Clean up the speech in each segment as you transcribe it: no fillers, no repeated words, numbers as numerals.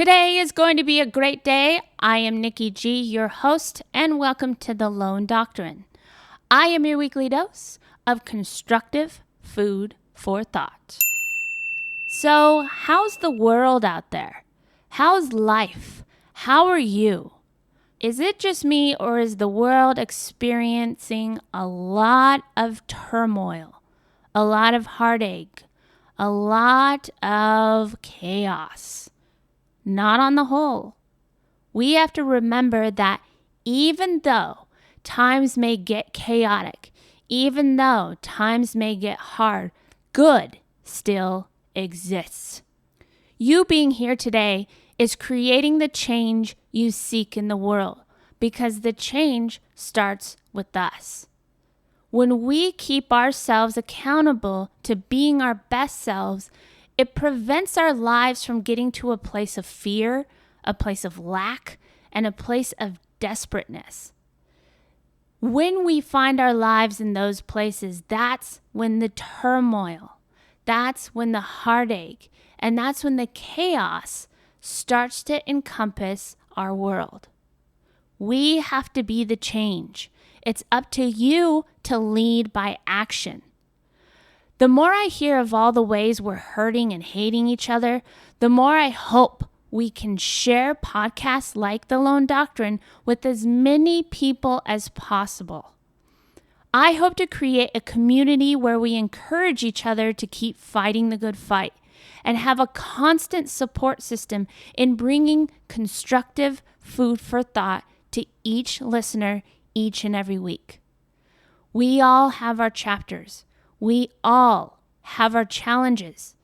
Today is going to be a great day. I am Nikki G, your host, and welcome to the Lone Doctrine. I am your weekly dose of constructive food for thought. So, how's the world out there? How's life? How are you? Is it just me, or is the world experiencing a lot of turmoil, a lot of heartache, a lot of chaos? Not on the whole. We have to remember that even though times may get chaotic, even though times may get hard, good still exists. You being here today is creating the change you seek in the world, because the change starts with us. When we keep ourselves accountable to being our best selves, it prevents our lives from getting to a place of fear, a place of lack, and a place of desperateness. When we find our lives in those places, that's when the turmoil, that's when the heartache, and that's when the chaos starts to encompass our world. We have to be the change. It's up to you to lead by action. The more I hear of all the ways we're hurting and hating each other, the more I hope we can share podcasts like the Lone Doctrine with as many people as possible. I hope to create a community where we encourage each other to keep fighting the good fight and have a constant support system in bringing constructive food for thought to each listener each and every week. We all have our chapters. We all have our challenges,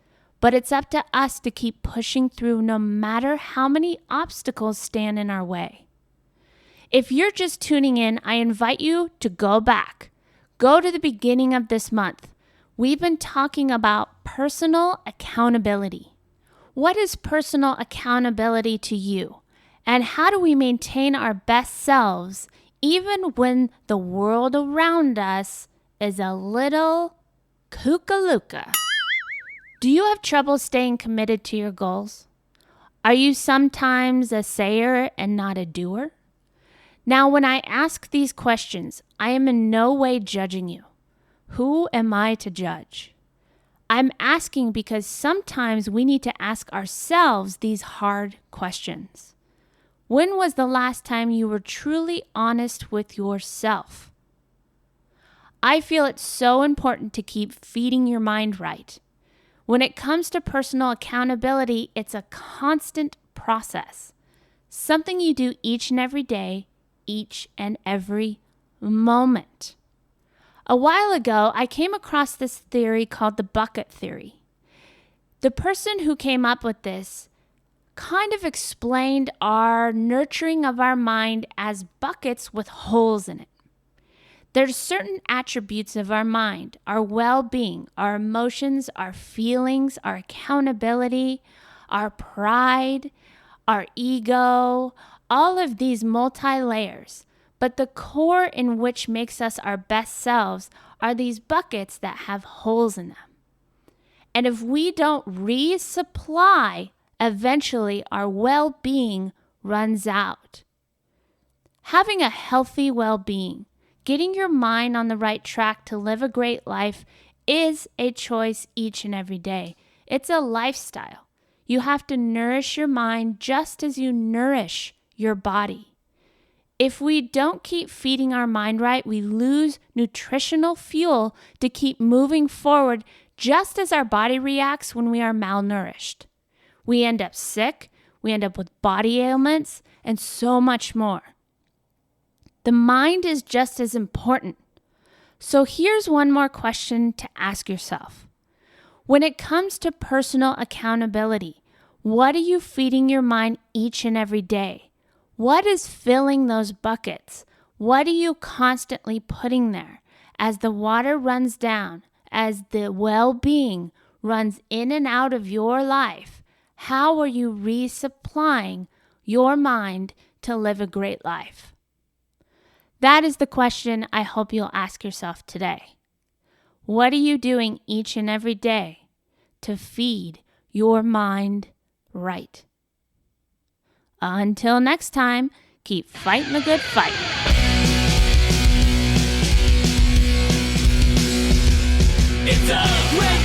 but it's up to us to keep pushing through no matter how many obstacles stand in our way. If you're just tuning in, I invite you to go back. Go to the beginning of this month. We've been talking about personal accountability. What is personal accountability to you? And how do we maintain our best selves even when the world around us is a little kookaluka? Do you have trouble staying committed to your goals? Are you sometimes a sayer and not a doer? Now, when I ask these questions, I am in no way judging you. Who am I to judge? I'm asking because sometimes we need to ask ourselves these hard questions. When was the last time you were truly honest with yourself? I feel it's so important to keep feeding your mind right. When it comes to personal accountability, it's a constant process. Something you do each and every day, each and every moment. A while ago, I came across this theory called the bucket theory. The person who came up with this kind of explained our nurturing of our mind as buckets with holes in it. There's certain attributes of our mind, our well-being, our emotions, our feelings, our accountability, our pride, our ego, all of these multi-layers. But the core in which makes us our best selves are these buckets that have holes in them. And if we don't resupply, eventually our well-being runs out. Having a healthy well-being, getting your mind on the right track to live a great life, is a choice each and every day. It's a lifestyle. You have to nourish your mind just as you nourish your body. If we don't keep feeding our mind right, we lose nutritional fuel to keep moving forward, just as our body reacts when we are malnourished. We end up sick, we end up with body ailments, and so much more. The mind is just as important. So here's one more question to ask yourself. When it comes to personal accountability, what are you feeding your mind each and every day? What is filling those buckets? What are you constantly putting there? As the water runs down, as the well-being runs in and out of your life, how are you resupplying your mind to live a great life? That is the question I hope you'll ask yourself today. What are you doing each and every day to feed your mind right? Until next time, keep fighting the good fight. It's a great